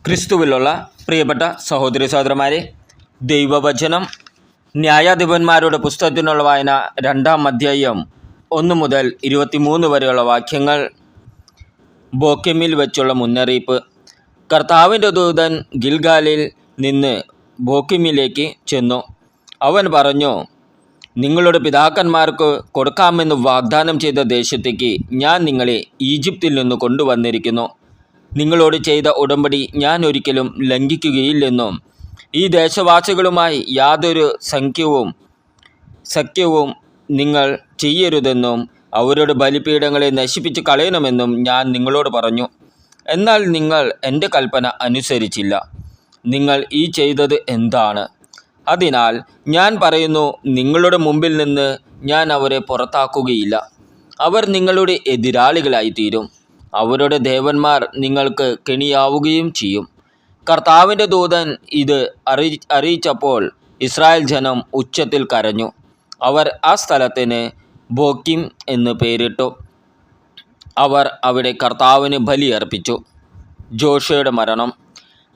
ക്രിസ്തുവിലുള്ള പ്രിയപ്പെട്ട സഹോദരി സഹോദരന്മാരെ, ദൈവവചനം ന്യായാധിപന്മാരുടെ പുസ്തകത്തിനുള്ള വായന 2-ാം അധ്യായം 1 മുതൽ 23 വരെയുള്ള വാക്യങ്ങൾ. ബോക്കെമിൽ വെച്ചുള്ള മുന്നറിയിപ്പ്. കർത്താവിൻ്റെ ദൂതൻ ഗിൽഗാലിൽ നിന്ന് ബോക്കെമിലേക്ക് ചെന്നു. അവൻ പറഞ്ഞു, നിങ്ങളുടെ പിതാക്കന്മാർക്ക് കൊടുക്കാമെന്ന് വാഗ്ദാനം ചെയ്ത ദേശത്തേക്ക് ഞാൻ നിങ്ങളെ ഈജിപ്തിൽ നിന്ന് കൊണ്ടുവന്നിരിക്കുന്നു. നിങ്ങളോട് ചെയ്ത ഉടമ്പടി ഞാൻ ഒരിക്കലും ലംഘിക്കുകയില്ലെന്നും ഈ ദേശവാസികളുമായി യാതൊരു സഖ്യവും നിങ്ങൾ ചെയ്യരുതെന്നും അവരുടെ ബലിപീഠങ്ങളെ നശിപ്പിച്ച് കളയണമെന്നും ഞാൻ നിങ്ങളോട് പറഞ്ഞു. എന്നാൽ നിങ്ങൾ എൻ്റെ കൽപ്പന അനുസരിച്ചില്ല. നിങ്ങൾ ഈ ചെയ്തത് എന്താണ്? അതിനാൽ ഞാൻ പറയുന്നു, നിങ്ങളുടെ മുമ്പിൽ നിന്ന് ഞാൻ അവരെ പുറത്താക്കുകയില്ല. അവർ നിങ്ങളുടെ എതിരാളികളായിത്തീരും. അവരുടെ ദേവന്മാർ നിങ്ങൾക്ക് കെണിയാവുകയും ചെയ്യും. കർത്താവിൻ്റെ ദൂതൻ ഇത് അറിയിച്ചപ്പോൾ ഇസ്രായേൽ ജനം ഉച്ചത്തിൽ കരഞ്ഞു. അവർ ആ സ്ഥലത്തിന് ബോക്കിം എന്ന് പേരിട്ടു. അവർ അവിടെ കർത്താവിന് ബലിയർപ്പിച്ചു. ജോഷയുടെ മരണം.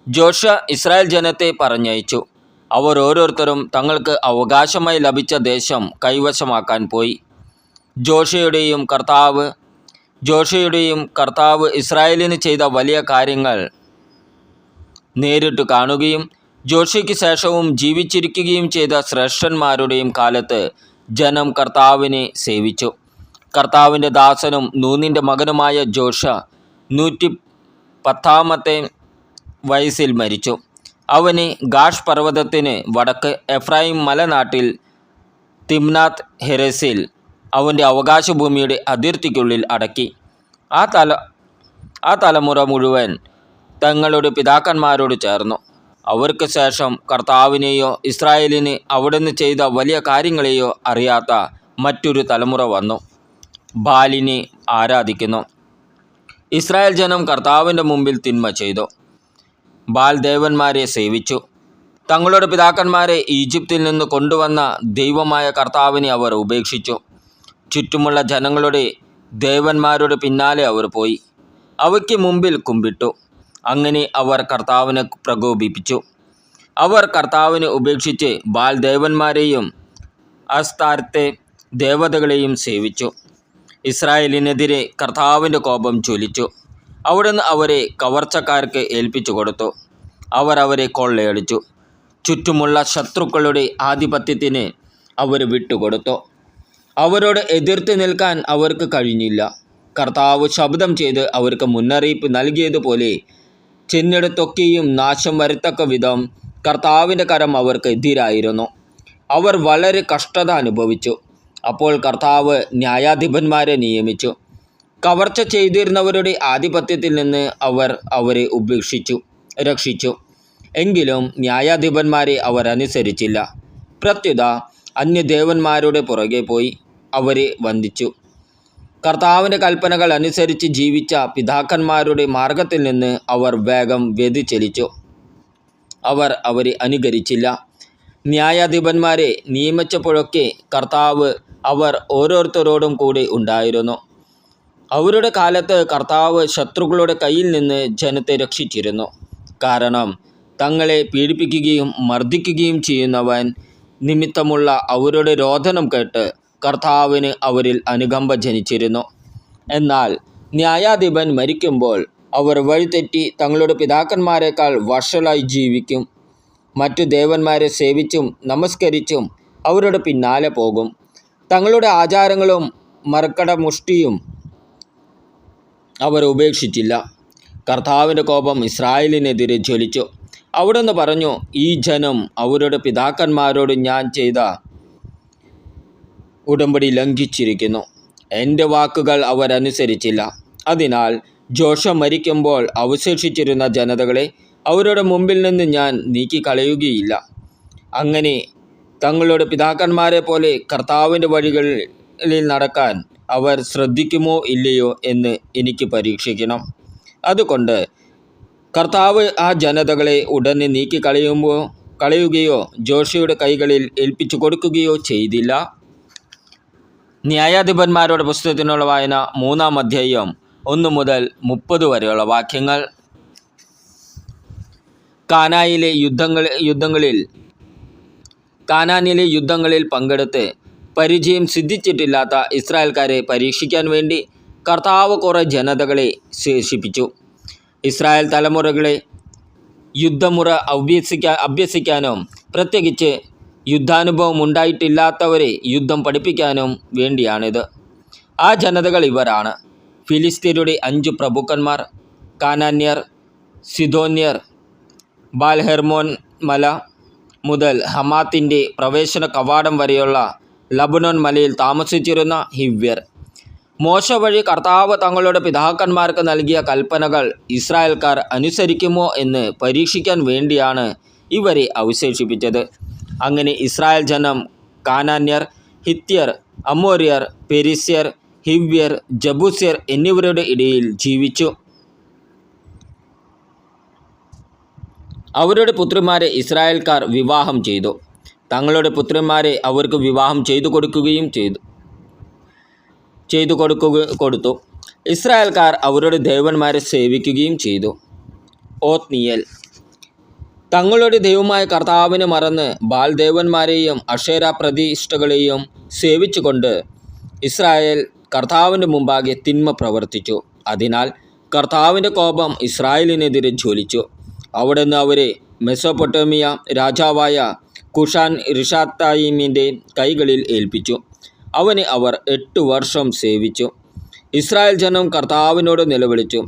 ജോഷ ഇസ്രായേൽ ജനത്തെ പറഞ്ഞയച്ചു. അവർ ഓരോരുത്തരും തങ്ങൾക്ക് അവകാശമായി ലഭിച്ച ദേശം കൈവശമാക്കാൻ പോയി. ജോഷയുടെയും കർത്താവ് ഇസ്രായേലിന് ചെയ്ത വലിയ കാര്യങ്ങൾ നേരിട്ട് കാണുകയും ജോഷയ്ക്ക് ശേഷവും ജീവിച്ചിരിക്കുകയും ചെയ്ത ശ്രേഷ്ഠന്മാരുടെയും കാലത്ത് ജനം കർത്താവിനെ സേവിച്ചു. കർത്താവിൻ്റെ ദാസനും നൂനിൻ്റെ മകനുമായ ജോഷ 110-ാമത്തെ വയസ്സിൽ മരിച്ചു. അവനെ ഗാഷ് പർവ്വതത്തിന് വടക്ക് എഫ്രൈം മലനാട്ടിൽ തിമ്നാത്ത് ഹെരസിൽ അവൻ്റെ അവകാശഭൂമിയുടെ അതിർത്തിക്കുള്ളിൽ അടക്കി. ആ തലമുറ മുഴുവൻ തങ്ങളുടെ പിതാക്കന്മാരോട് ചേർന്നു. അവർക്ക് ശേഷം കർത്താവിനെയോ ഇസ്രായേലിന് അവിടുന്ന് ചെയ്ത വലിയ കാര്യങ്ങളെയോ അറിയാത്ത മറ്റൊരു തലമുറ വന്നു. ബാലിനെ ആരാധിക്കുന്നു. ഇസ്രായേൽ ജനം കർത്താവിൻ്റെ മുമ്പിൽ തിന്മ ചെയ്തു. ബാൽ ദേവന്മാരെ സേവിച്ചു. തങ്ങളുടെ പിതാക്കന്മാരെ ഈജിപ്തിൽ നിന്ന് കൊണ്ടുവന്ന ദൈവമായ കർത്താവിനെ അവർ ഉപേക്ഷിച്ചു. ചുറ്റുമുള്ള ജനങ്ങളുടെ ദേവന്മാരുടെ പിന്നാലെ അവർ പോയി അവയ്ക്ക് മുമ്പിൽ കുമ്പിട്ടു. അങ്ങനെ അവർ കർത്താവിനെ പ്രകോപിപ്പിച്ചു. അവർ കർത്താവിനെ ഉപേക്ഷിച്ച് ബാൽ ദേവന്മാരെയും അസ്താരത്തെ ദേവതകളെയും സേവിച്ചു. ഇസ്രായേലിനെതിരെ കർത്താവിൻ്റെ കോപം ജ്വലിച്ചു. അവിടുന്ന് അവരെ കവർച്ചക്കാർക്ക് ഏൽപ്പിച്ചു കൊടുത്തു. അവർ അവരെ കൊള്ളയടിച്ചു. ചുറ്റുമുള്ള ശത്രുക്കളുടെ ആധിപത്യത്തിന് അവർ വിട്ടുകൊടുത്തു. അവരോട് എതിർത്ത് നിൽക്കാൻ അവർക്ക് കഴിഞ്ഞില്ല. കർത്താവ് ശബ്ദം ചെയ്ത് അവർക്ക് മുന്നറിയിപ്പ് നൽകിയതുപോലെ ചെന്നിടത്തൊക്കെയും നാശം വരത്തക്ക വിധം കർത്താവിൻ്റെ കരം അവർക്ക് എതിരായിരുന്നു. അവർ വളരെ കഷ്ടത അനുഭവിച്ചു. അപ്പോൾ കർത്താവ് ന്യായാധിപന്മാരെ നിയമിച്ചു. കവർച്ച ചെയ്തിരുന്നവരുടെ ആധിപത്യത്തിൽ നിന്ന് അവർ അവരെ രക്ഷിച്ചു. എങ്കിലും ന്യായാധിപന്മാരെ അവർ അനുസരിച്ചില്ല. പ്രത്യുത അന്യദേവന്മാരുടെ പുറകെ പോയി അവരെ വന്ദിച്ചു. കർത്താവിൻ്റെ കൽപ്പനകൾ അനുസരിച്ച് ജീവിച്ച പിതാക്കന്മാരുടെ മാർഗത്തിൽ നിന്ന് അവർ വേഗം വ്യതിചലിച്ചു. അവർ അവരെ അനുകരിച്ചില്ല. ന്യായാധിപന്മാരെ നിയമിച്ചപ്പോഴൊക്കെ കർത്താവ് അവർ ഓരോരുത്തരോടും കൂടെ ഉണ്ടായിരുന്നു. അവരുടെ കാലത്ത് കർത്താവ് ശത്രുക്കളുടെ കയ്യിൽ നിന്ന് ജനത്തെ രക്ഷിച്ചിരുന്നു. കാരണം തങ്ങളെ പീഡിപ്പിക്കുകയും മർദ്ദിക്കുകയും ചെയ്യുന്നവൻ നിമിത്തമുള്ള അവരുടെ രോദനം കേട്ട് കർത്താവിന് അവരിൽ അനുകമ്പ ജനിച്ചിരുന്നു. എന്നാൽ ന്യായാധിപൻ മരിക്കുമ്പോൾ അവർ വഴിതെറ്റി തങ്ങളുടെ പിതാക്കന്മാരെക്കാൾ വഷളായി ജീവിക്കും. മറ്റു ദേവന്മാരെ സേവിച്ചും നമസ്കരിച്ചും അവരുടെ പിന്നാലെ പോകും. തങ്ങളുടെ ആചാരങ്ങളും മർക്കടമുഷ്ടിയും അവർ ഉപേക്ഷിച്ചില്ല. കർത്താവിൻ്റെ കോപം ഇസ്രായേലിനെതിരെ ജ്വലിച്ചു. അവിടുന്ന് പറഞ്ഞു, ഈ ജനം അവരുടെ പിതാക്കന്മാരോട് ഞാൻ ചെയ്ത ഉടമ്പടി ലംഘിച്ചിരിക്കുന്നു. എൻ്റെ വാക്കുകൾ അവരനുസരിച്ചില്ല. അതിനാൽ ജോഷ മരിക്കുമ്പോൾ അവശേഷിച്ചിരുന്ന ജനതകളെ അവരുടെ മുമ്പിൽ നിന്ന് ഞാൻ നീക്കിക്കളയുകയില്ല. അങ്ങനെ തങ്ങളുടെ പിതാക്കന്മാരെ പോലെ കർത്താവിൻ്റെ വഴികളിൽ നടക്കാൻ അവർ ശ്രദ്ധിക്കുമോ ഇല്ലയോ എന്ന് എനിക്ക് പരീക്ഷിക്കണം. അതുകൊണ്ട് കർത്താവ് ആ ജനതകളെ ഉടനെ കളയുകയോ ജോഷയുടെ കൈകളിൽ ഏൽപ്പിച്ചു കൊടുക്കുകയോ ചെയ്തില്ല. ന്യായാധിപന്മാരുടെ പുസ്തകത്തിനുള്ള വായന 3-ാം അധ്യായം 1 മുതൽ 30 വരെയുള്ള വാക്യങ്ങൾ. കാനാനിലെ യുദ്ധങ്ങളിൽ പങ്കെടുത്ത് പരിചയം സിദ്ധിച്ചിട്ടില്ലാത്ത ഇസ്രായേൽക്കാരെ പരീക്ഷിക്കാൻ വേണ്ടി കർത്താവ് കുറേ ജനതകളെ ശേഷിപ്പിച്ചു. ഇസ്രായേൽ തലമുറകളെ യുദ്ധമുറ അഭ്യസിക്കാനും പ്രത്യേകിച്ച് യുദ്ധാനുഭവം ഉണ്ടായിട്ടില്ലാത്തവരെ യുദ്ധം പഠിപ്പിക്കാനും വേണ്ടിയാണിത്. ആ ജനതകൾ ഇവരാണ്: ഫിലിസ്ത്യരുടെ 5 പ്രഭുക്കന്മാർ, കാനാന്യർ, സിദോന്യർ, ബാൽഹെർമോൻ മല മുതൽ ഹമാത്തിൻ്റെ പ്രവേശന കവാടം വരെയുള്ള ലബനോൻ മലയിൽ താമസിച്ചിരുന്ന ഹിവ്യർ. മോശ വഴി കർത്താവ് തങ്ങളുടെ പിതാക്കന്മാർക്ക് നൽകിയ കൽപ്പനകൾ ഇസ്രായേൽക്കാർ അനുസരിക്കുമോ എന്ന് പരീക്ഷിക്കാൻ വേണ്ടിയാണ് ഇവരെ അവശേഷിപ്പിച്ചത്. അങ്ങനെ ഇസ്രായേൽ ജനം കാനാന്യർ, ഹിത്യർ, അമോര്യർ, പെരിസ്യർ, ഹിവ്യർ, ജബൂസ്യർ എന്നിവരുടെ ഇടയിൽ ജീവിച്ചു. അവരുടെ പുത്രിമാരെ ഇസ്രായേൽക്കാർ വിവാഹം ചെയ്തു. തങ്ങളുടെ പുത്രിമാരെ അവർക്ക് വിവാഹം കൊടുത്തു. ഇസ്രായേൽക്കാർ അവരുടെ ദേവന്മാരെ സേവിക്കുകയും ചെയ്തു. ഓത്നിയേൽ. തങ്ങളുടെ ദൈവമായ കർത്താവിനെ മറന്ന് ബാൽ ദേവന്മാരെയും അക്ഷേര പ്രതിഷ്ഠകളെയും സേവിച്ചുകൊണ്ട് ഇസ്രായേൽ കർത്താവിൻ്റെ മുമ്പാകെ തിന്മ പ്രവർത്തിച്ചു. അതിനാൽ കർത്താവിൻ്റെ കോപം ഇസ്രായേലിനെതിരെ ജ്വലിച്ചു. അവിടുന്ന് അവരെ മെസൊപ്പൊട്ടേമിയ രാജാവായ കുഷാൻ റിഷാത്തായിമിൻ്റെ കൈകളിൽ ഏൽപ്പിച്ചു. അവനെ അവർ 8 വർഷം സേവിച്ചു. ഇസ്രായേൽ ജനം കർത്താവിനോട് നിലവിളിച്ചു.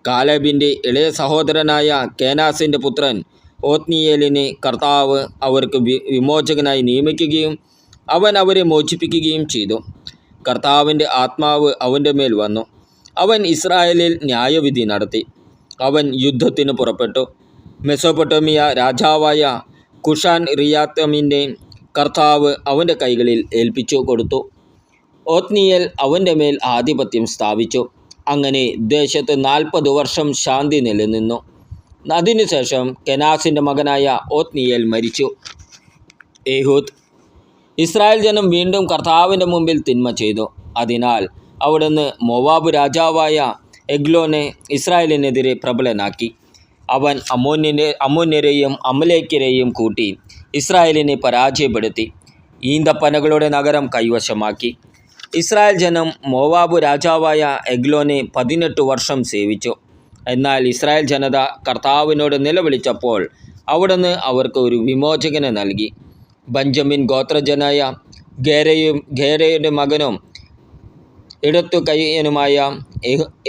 കാലേബിൻ്റെ ഇളയ സഹോദരനായ കേനാസിൻ്റെ പുത്രൻ ഓത്നിയേലിനെ കർത്താവ് അവർക്ക് വിമോചകനായി നിയമിക്കുകയും അവൻ അവരെ മോചിപ്പിക്കുകയും ചെയ്തു. കർത്താവിൻ്റെ ആത്മാവ് അവൻ്റെ മേൽ വന്നു. അവൻ ഇസ്രായേലിൽ ന്യായവിധി നടത്തി. അവൻ യുദ്ധത്തിന് പുറപ്പെട്ടു. മെസൊപ്പൊട്ടേമിയ രാജാവായ കുഷാൻ റിയാത്തമിനെ കർത്താവ് അവൻ്റെ കൈകളിൽ ഏൽപ്പിച്ചു കൊടുത്തു. ഓത്നിയേൽ അവൻ്റെ മേൽ ആധിപത്യം സ്ഥാപിച്ചു. അങ്ങനെ ദേശത്ത് 40 വർഷം ശാന്തി നിലനിന്നു. അതിനുശേഷം കെനാസിൻ്റെ മകനായ ഓത്നിയേൽ മരിച്ചു. ഏഹൂദ്. ഇസ്രായേൽ ജനം വീണ്ടും കർത്താവിൻ്റെ മുമ്പിൽ തിന്മ ചെയ്തു. അതിനാൽ അവിടുന്ന് മോവാബ് രാജാവായ എഗ്ലോനെ ഇസ്രായേലിനെതിരെ പ്രബലനാക്കി. അവൻ അമ്മോന്യരെയും അമലേക്യരെയും കൂട്ടി ഇസ്രായേലിനെ പരാജയപ്പെടുത്തി ഈന്തപ്പനകളുടെ നഗരം കൈവശമാക്കി. ഇസ്രായേൽ ജനം മോവാബ് രാജാവായ എഗ്ലോനെ 18 വർഷം സേവിച്ചു. എന്നാൽ ഇസ്രായേൽ ജനത കർത്താവിനോട് നിലവിളിച്ചപ്പോൾ അവിടുന്ന് അവർക്ക് ഒരു വിമോചകനെ നൽകി. ബെഞ്ചമിൻ ഗോത്രജനായ ഗേരയുടെ മകനും ഇടത്തു കൈയനുമായ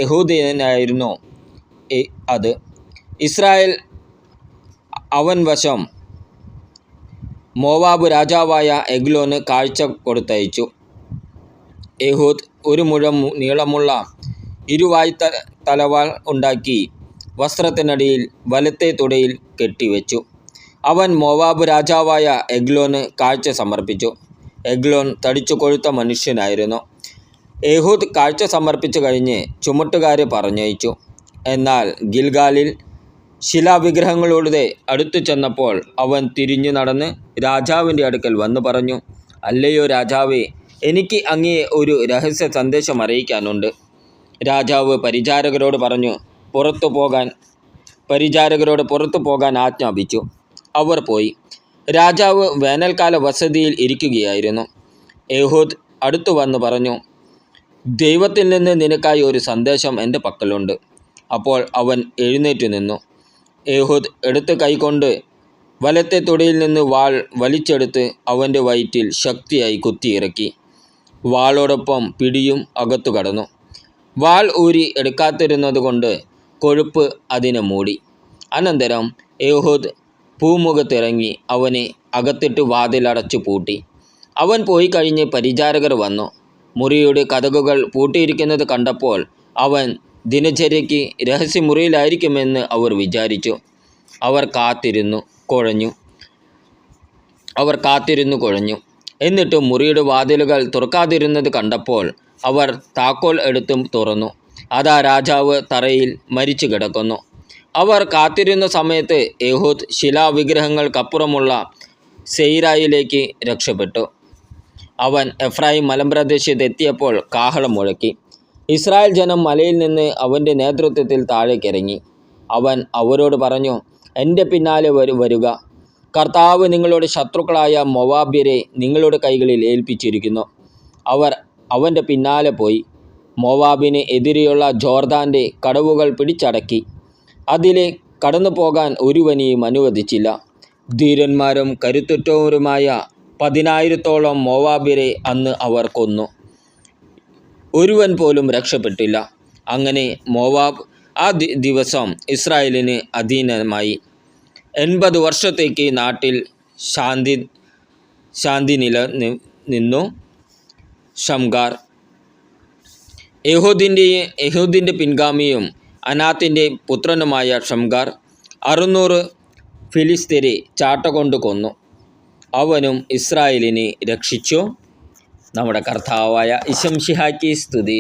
യഹൂദനായിരുന്നു അത്. ഇസ്രായേൽ അവൻ വശം മോവാബ് രാജാവായ എഗ്ലോന് കാഴ്ച കൊടുത്തയച്ചു. ഏഹൂദ് 1 മുഴം നീളമുള്ള ഇരുവായ് തലവാൾ ഉണ്ടാക്കി വസ്ത്രത്തിനടിയിൽ വലത്തെ തുടയിൽ കെട്ടിവെച്ചു. അവൻ മോവാബ് രാജാവായ എഗ്ലോന് കാഴ്ച സമർപ്പിച്ചു. എഗ്ലോൻ തടിച്ചു കൊഴുത്ത മനുഷ്യനായിരുന്നു. ഏഹൂദ് കാഴ്ച സമർപ്പിച്ചു കഴിഞ്ഞ് ചുമട്ടുകാരെ പറഞ്ഞയച്ചു. എന്നാൽ ഗിൽഗാലിൽ ശിലാവിഗ്രഹങ്ങളുടെ അടുത്തു ചെന്നപ്പോൾ അവൻ തിരിഞ്ഞു നടന്ന് രാജാവിൻ്റെ അടുക്കൽ വന്നു പറഞ്ഞു, അല്ലയോ രാജാവേ, എനിക്ക് അങ്ങയെ ഒരു രഹസ്യ സന്ദേശം അറിയിക്കാനുണ്ട്. രാജാവ് പരിചാരകരോട് പുറത്തു പോകാൻ ആജ്ഞാപിച്ചു. അവർ പോയി. രാജാവ് വേനൽക്കാല വസതിയിൽ ഇരിക്കുകയായിരുന്നു. ഏഹൂദ് അടുത്തു വന്ന് പറഞ്ഞു, ദൈവത്തിൽ നിന്ന് നിനക്കായി ഒരു സന്ദേശം എൻ്റെ പക്കലുണ്ട്. അപ്പോൾ അവൻ എഴുന്നേറ്റു നിന്നു. ഏഹൂദ് എടുത്ത് കൈകൊണ്ട് വലത്തെ തുടയിൽ നിന്ന് വാൾ വലിച്ചെടുത്ത് അവൻ്റെ വയറ്റിൽ ശക്തിയായി കുത്തിയിറക്കി. വാളോടൊപ്പം പിടിയും അകത്തു കടന്നു. വാൾ ഊരി എടുക്കാതിരുന്നതുകൊണ്ട് കൊഴുപ്പ് അതിനെ മൂടി. അനന്തരം ഏഹൂദ് പൂമുഖത്തിറങ്ങി അവനെ അകത്തിട്ട് വാതിലടച്ചു പൂട്ടി. അവൻ പോയി കഴിഞ്ഞ് പരിചാരകർ വന്നു. മുറിയുടെ കതകുകൾ പൂട്ടിയിരിക്കുന്നത് കണ്ടപ്പോൾ അവൻ ദിനചര്യയ്ക്ക് രഹസ്യമുറിയിലായിരിക്കുമെന്ന് അവർ വിചാരിച്ചു. അവർ കാത്തിരുന്നു കുഴഞ്ഞു. എന്നിട്ട് മുറിയുടെ വാതിലുകൾ തുറക്കാതിരുന്നത് കണ്ടപ്പോൾ അവർ താക്കോൽ എടുത്ത് തുറന്നു. അതാ രാജാവ് തറയിൽ മരിച്ചു കിടക്കുന്നു. അവർ കാത്തിരുന്ന സമയത്ത് ഏഹൂദ് ശിലാവിഗ്രഹങ്ങൾക്കപ്പുറമുള്ള സെയിരായിലേക്ക് രക്ഷപ്പെട്ടു. അവൻ എഫ്രായിം മലമ്പ്രദേശത്തെത്തിയപ്പോൾ കാഹളം മുഴക്കി. ഇസ്രായേൽ ജനം മലയിൽ നിന്ന് അവൻ്റെ നേതൃത്വത്തിൽ താഴേക്കിറങ്ങി. അവൻ അവരോട് പറഞ്ഞു, എൻ്റെ പിന്നാലെ വരുക. കർത്താവ് നിങ്ങളുടെ ശത്രുക്കളായ മോവാബ്യരെ നിങ്ങളുടെ കൈകളിൽ ഏൽപ്പിച്ചിരിക്കുന്നു. അവർ അവൻ്റെ പിന്നാലെ പോയി മോവാബിന് എതിരെയുള്ള ജോർദാൻ്റെ കടവുകൾ പിടിച്ചടക്കി. അതിലെ കടന്നു പോകാൻ ഒരുവനെയും അനുവദിച്ചില്ല. ധീരന്മാരും കരുത്തുറ്റവരുമായ 10,000-ഓളം മോവാബ്യരെ അന്ന് അവർ കൊന്നു. ഒരുവൻ പോലും രക്ഷപ്പെട്ടില്ല. അങ്ങനെ മോവാബ് ആ ദിവസം ഇസ്രായേലിന് അധീനമായി. 80 വർഷത്തേക്ക് നാട്ടിൽ ശാന്തി നിലനിന്നു. ഷംഗാർ യഹൂദിൻ്റെ പിൻഗാമിയും അനാത്തിൻ്റെ പുത്രനുമായ ഷംഗാർ 600 ഫിലിസ്ത്യരെ ചാട്ടകൊണ്ട് കൊന്നു. അവനും ഇസ്രായേലിനെ രക്ഷിച്ചു. നമ്മുടെ കർത്താവായ ഈശോ മിശിഹായ്ക്ക് സ്തുതി.